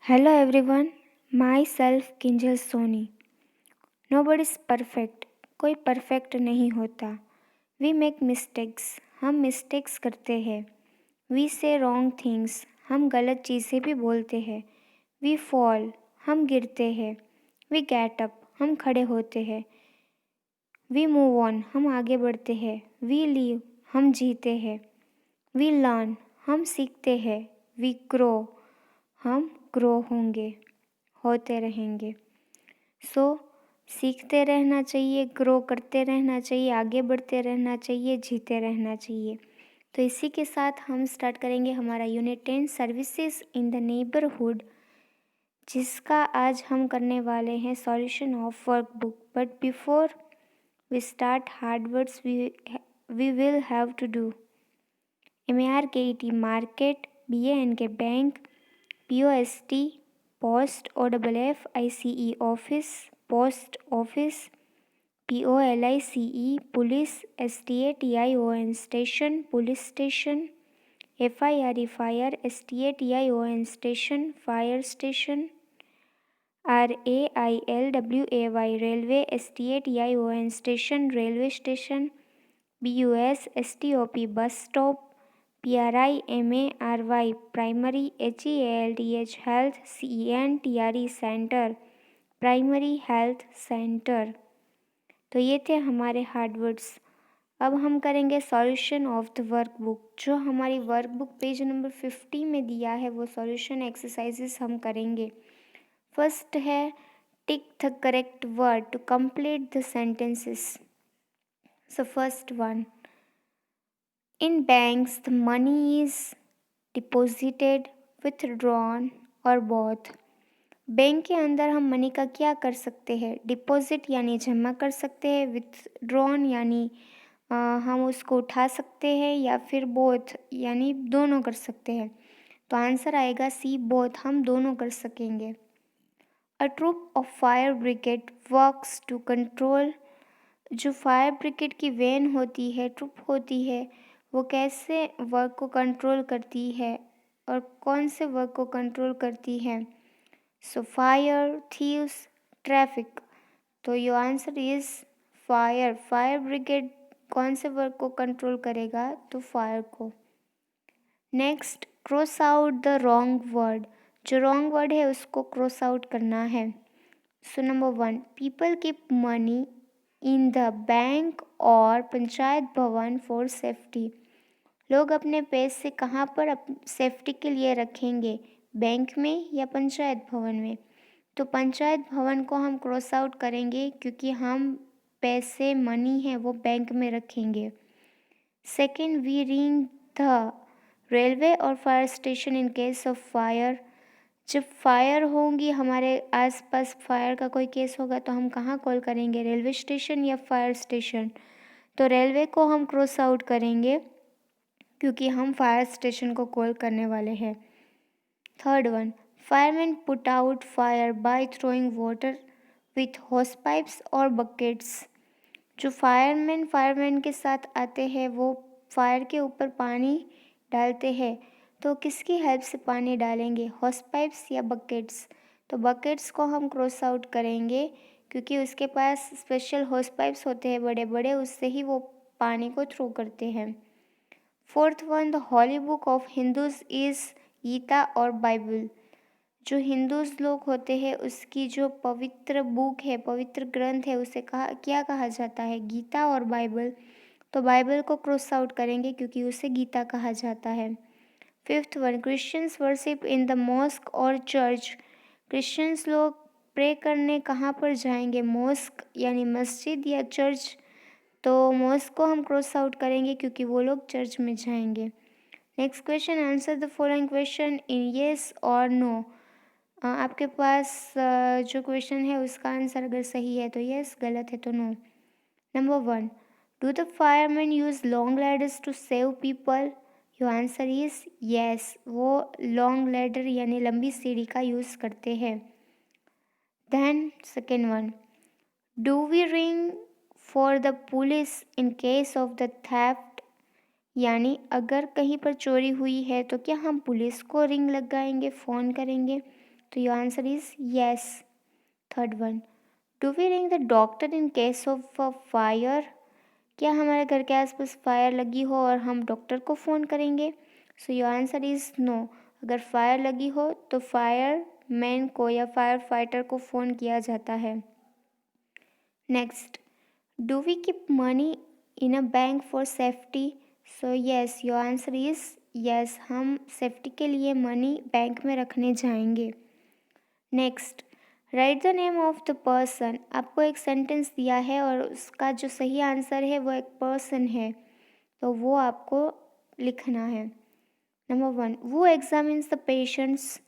Hello everyone, myself Kinjal Soni. Nobody is perfect. कोई perfect नहीं होता. We make mistakes. हम मिस्टेक्स करते हैं. We say wrong things. हम गलत चीज़ें भी बोलते हैं. We fall. हम गिरते हैं. We get up. हम खड़े होते हैं. We move on. हम आगे बढ़ते हैं. We live. हम जीते हैं. We learn. हम सीखते हैं. We grow. हम ग्रो होते रहेंगे. सीखते रहना चाहिए, ग्रो करते रहना चाहिए, आगे बढ़ते रहना चाहिए, जीते रहना चाहिए. तो इसी के साथ हम स्टार्ट करेंगे हमारा unit 10 services in the neighbourhood, जिसका आज हम करने वाले हैं solution of workbook. But before we start hard words we will have to do MARKET market, BANK bank, POST post, OFFICE office, post office, POLICE police, STATION station, police station, FIRE fire, STATION station, fire station, RAILWAY railway, STATION station, railway station, BUS STOP bus stop, PRIMARY primary, HEALTH health, CENTRE centre, primary health centre. तो ये थे हमारे hard words. अब हम करेंगे solution of the workbook. जो हमारी workbook page number 50 में दिया है वो सॉल्यूशन एक्सरसाइजेस हम करेंगे. फर्स्ट है tick the correct word to complete the sentences. So first one, in banks the money is deposited, withdrawn or both. Bank के अंदर हम मनी का क्या कर सकते हैं? डिपॉजिट यानी जमा कर सकते हैं, विथड्रॉन यानी हम उसको उठा सकते हैं, या फिर बोथ यानी दोनों कर सकते हैं. तो आंसर आएगा सी, बोथ. हम दोनों कर सकेंगे. A troop of fire brigade works to control. जो फायर ब्रिगेड की वैन होती है, ट्रुप होती है, वो कैसे वर्क को कंट्रोल करती है और कौन से वर्क को कंट्रोल करती है? So fire, thieves, traffic. तो your answer is fire. Fire brigade कौन से वर्क को कंट्रोल करेगा? तो फायर को. Next, cross out the wrong word. जो रॉन्ग वर्ड है उसको क्रॉस आउट करना है. So number 1, people keep money in the bank और पंचायत भवन फॉर सेफ्टी. लोग अपने पैसे कहाँ पर सेफ्टी के लिए रखेंगे? बैंक में या पंचायत भवन में? तो पंचायत भवन को हम क्रॉस आउट करेंगे क्योंकि हम पैसे मनी है वो बैंक में रखेंगे. Second, we ring the railway और fire station in case of fire. जब फायर होंगी, हमारे आसपास फायर का कोई केस होगा तो हम कहाँ कॉल करेंगे? रेलवे स्टेशन या फायर स्टेशन? तो रेलवे को हम क्रॉस आउट करेंगे क्योंकि हम फायर स्टेशन को कॉल करने वाले हैं. Third one, fireman put out fire bye throwing water with होस पाइप्स और बकेट्स. जो फायरमैन के साथ आते हैं वो फायर के ऊपर पानी डालते हैं. तो किसकी हेल्प से पानी डालेंगे? होस पाइप्स या बकेट्स? तो बकेट्स को हम क्रॉस आउट करेंगे क्योंकि उसके पास स्पेशल होस पाइप्स होते हैं बड़े बड़े, उससे ही वो पानी को थ्रो करते हैं. Fourth one, the holy book of Hindus is Gita और बाइबल. जो हिंदूज लोग होते हैं उसकी जो पवित्र बुक है, पवित्र ग्रंथ है, उसे क्या कहा जाता है? गीता और बाइबल. तो बाइबल को क्रॉस आउट करेंगे क्योंकि उसे गीता कहा जाता है. Fifth one, Christians worship in the mosque और चर्च. क्रिश्चियंस लोग प्रे करने कहाँ पर जाएंगे? मॉस्क यानी मस्जिद या चर्च? तो मॉस्क को हम क्रॉस आउट करेंगे क्योंकि वो लोग चर्च में जाएंगे. Next question, answer the following question in yes और नो. आपके पास जो क्वेश्चन है उसका आंसर अगर सही है तो येस, गलत है तो no. Number 1, do the fireman use long ladders to save people? Your answer is yes. वो लॉन्ग लैडर यानी लंबी सीढ़ी का यूज़ करते हैं. Then second one, do we ring for the police in case of the theft? यानी अगर कहीं पर चोरी हुई है तो क्या हम पुलिस को रिंग लगाएंगे, फ़ोन करेंगे? तो your answer is yes. Third one, do we ring the doctor in case of a fire? क्या हमारे घर के आसपास फायर लगी हो और हम डॉक्टर को फ़ोन करेंगे? So your answer is no. अगर फायर लगी हो तो फायर मैन को या फायर फाइटर को फ़ोन किया जाता है। Next, do we keep money in a bank for safety? So yes, your answer is yes, हम सेफ्टी के लिए मनी बैंक में रखने जाएंगे। Next, write the name of the person. आपको एक सेंटेंस दिया है और उसका जो सही आंसर है वो एक पर्सन है, तो वो आपको लिखना है। नंबर वन, वो एग्जामिन्स द पेशेंट्स।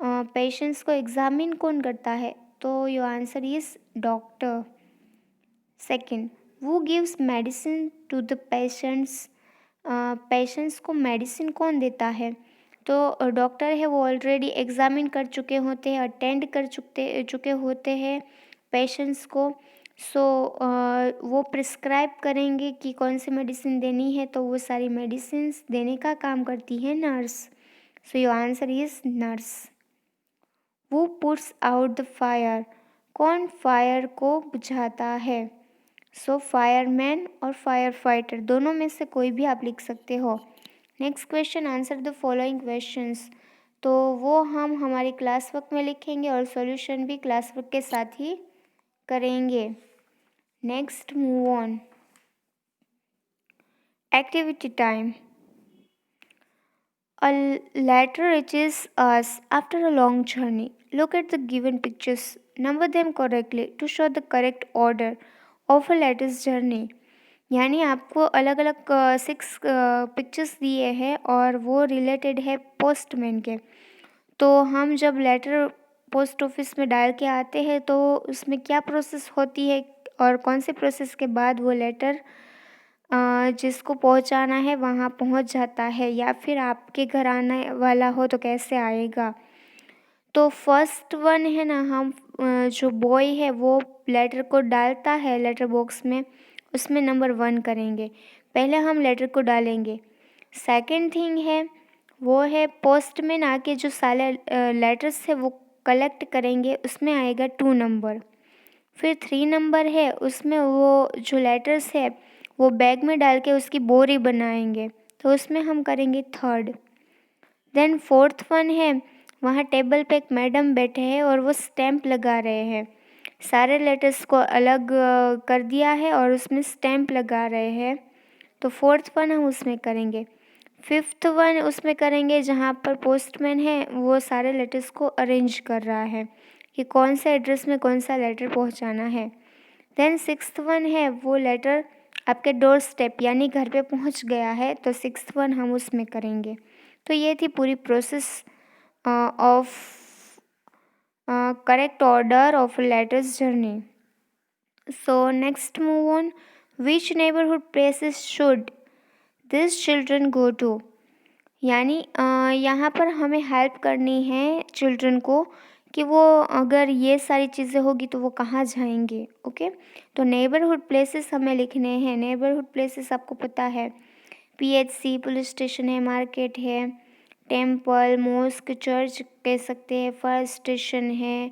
पेशेंट्स को एग्जामिन कौन करता है? तो your answer is doctor. Second, वो gives medicine to the patients. Patients को मेडिसिन कौन देता है? तो डॉक्टर है, वो ऑलरेडी एग्जामिन कर चुके होते हैं, अटेंड कर चुके होते हैं पेशेंट्स को। सो वो प्रिस्क्राइब करेंगे कि कौन सी मेडिसिन देनी है, तो वो सारी मेडिसिन्स देने का काम करती है nurse. So your answer is nurse. वो पुट्स आउट द फायर। कौन फायर को बुझाता है? सो फायरमैन और फायर फाइटर, दोनों में से कोई भी आप लिख सकते हो। Next question, answer the following questions. तो वो हम हमारी क्लास वर्क में लिखेंगे और सॉल्यूशन भी क्लास वर्क के साथ ही करेंगे। Next, move on. Activity time. A letter reaches us after a long journey. Look at the given pictures. Number them correctly to show the correct order of a letter's journey. यानी आपको अलग अलग 6 pictures दिए हैं और वो related है postman के। तो हम जब लेटर पोस्ट ऑफिस में डाल के आते हैं तो उसमें क्या प्रोसेस होती है और कौन से प्रोसेस के बाद वो लेटर जिसको पहुंचाना है वहाँ पहुंच जाता है, या फिर आपके घर आने वाला हो तो कैसे आएगा। तो फर्स्ट वन है ना, हम जो बॉय है वो लेटर को डालता है लेटर बॉक्स में, उसमें नंबर 1 करेंगे। पहले हम लेटर को डालेंगे। सेकंड थिंग है वो है पोस्टमैन आके जो सारे लेटर्स है वो कलेक्ट करेंगे, उसमें आएगा 2 नंबर। फिर 3 नंबर है, उसमें वो जो लेटर्स है वो बैग में डाल के उसकी बोरी बनाएंगे, तो उसमें हम करेंगे 3rd। देन 4th वन है, वहाँ टेबल पे एक मैडम बैठे हैं और वो स्टैम्प लगा रहे हैं। सारे लेटर्स को अलग कर दिया है और उसमें स्टैम्प लगा रहे हैं, तो 4th वन हम उसमें करेंगे। 5th वन उसमें करेंगे जहाँ पर पोस्टमैन है वो सारे लेटर्स को अरेंज कर रहा है कि कौन से एड्रेस में कौन सा लेटर पहुँचाना है। देन 6th वन है, वो लेटर आपके डोर स्टेप यानी घर पे पहुँच गया है, तो 6th वन हम उसमें करेंगे। तो ये थी पूरी process of correct order of letters journey. So next move on, which neighbourhood places should this children go to? यानी यहाँ पर हमें हेल्प करनी है चिल्ड्रन को कि वो अगर ये सारी चीज़ें होगी तो वो कहाँ जाएंगे। ओके, तो नेबरहुड प्लेसेस हमें लिखने हैं। नेबरहुड प्लेसेस आपको पता है, PHC पुलिस स्टेशन है, मार्केट है, टेम्पल, मॉस्क, चर्च कह सकते हैं, फायर स्टेशन है,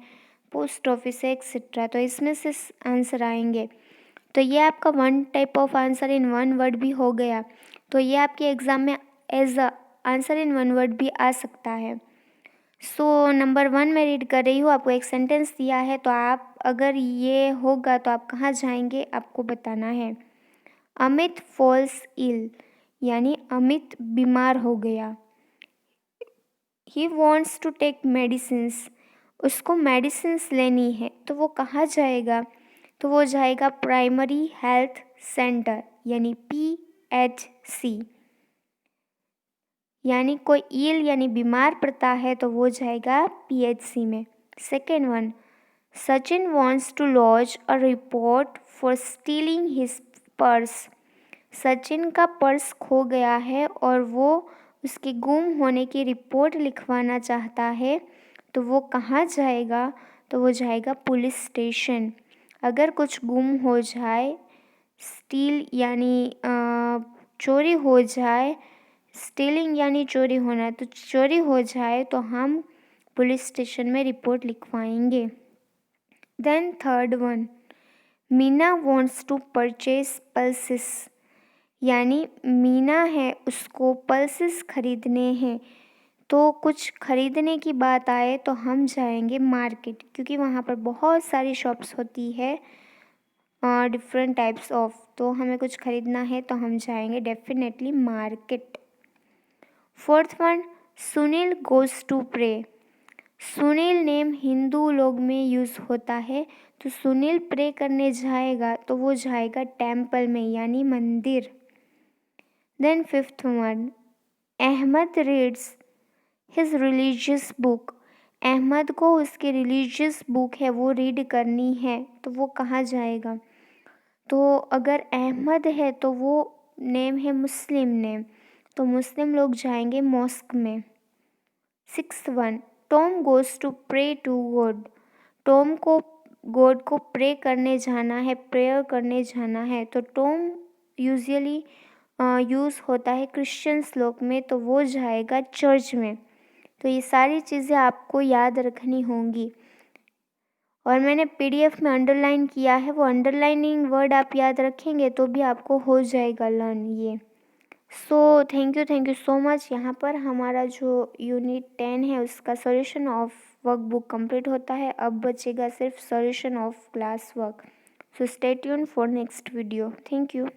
पोस्ट ऑफिस है, एक्सेट्रा। तो इसमें से आंसर आएंगे। तो ये आपका 1 type of answer in 1 word भी हो गया। तो ये आपके एग्ज़ाम में as a answer in 1 word भी आ सकता है। सो नंबर 1 मैं रीड कर रही हूँ, आपको एक सेंटेंस दिया है, तो आप अगर ये होगा तो आप कहाँ जाएंगे आपको बताना है। अमित फॉल्स इल, यानी अमित बीमार हो गया। He wants to take medicines, उसको मेडिसिन्स लेनी है, तो वो कहाँ जाएगा? तो वो जाएगा प्राइमरी हेल्थ सेंटर यानी PHC। यानी कोई इल यानी बीमार पड़ता है तो वो जाएगा PHC में। Second one, Sachin wants to launch a report for stealing his purse. Sachin का पर्स खो गया है और वो उसके गुम होने की रिपोर्ट लिखवाना चाहता है, तो वो कहाँ जाएगा? तो वो जाएगा पुलिस स्टेशन। अगर कुछ गुम हो जाए, स्टील यानी चोरी हो जाए, स्टीलिंग यानी चोरी होना, तो चोरी हो जाए तो हम पुलिस स्टेशन में रिपोर्ट लिखवाएंगे। Then third one, Meena wants to purchase pulses, यानी मीना है उसको पल्सेस खरीदने हैं। तो कुछ खरीदने की बात आए तो हम जाएंगे मार्केट, क्योंकि वहाँ पर बहुत सारी शॉप्स होती है डिफरेंट टाइप्स ऑफ, तो हमें कुछ खरीदना है तो हम जाएंगे definitely market. Fourth one, Sunil goes to pray. Sunil name हिंदू लोग में यूज़ होता है, तो सुनील प्रे करने जाएगा तो वो जाएगा टेम्पल में यानी मंदिर। Then fifth one, Ahmed reads his religious book. Ahmed को उसकी रिलीजियस बुक है वो रीड करनी है, तो वो कहाँ जाएगा? तो अगर अहमद है तो वो नेम है मुस्लिम नेम, तो मुस्लिम लोग जाएंगे मॉस्क में। Sixth one, Tom goes to pray to God. Tom को गॉड को प्रे करने जाना है, प्रेयर करने जाना है, तो टॉम यूजुअली यूज़ होता है क्रिश्चियंस लोग में, तो वो जाएगा चर्च में। तो ये सारी चीज़ें आपको याद रखनी होंगी, और मैंने पीडीएफ में अंडरलाइन किया है, वो अंडरलाइनिंग वर्ड आप याद रखेंगे तो भी आपको हो जाएगा लर्न ये। So thank you so much. यहाँ पर हमारा जो यूनिट 10 है उसका सॉल्यूशन ऑफ वर्कबुक कंप्लीट होता है। अब बचेगा सिर्फ solution of class work. So stay tune for next video. Thank you.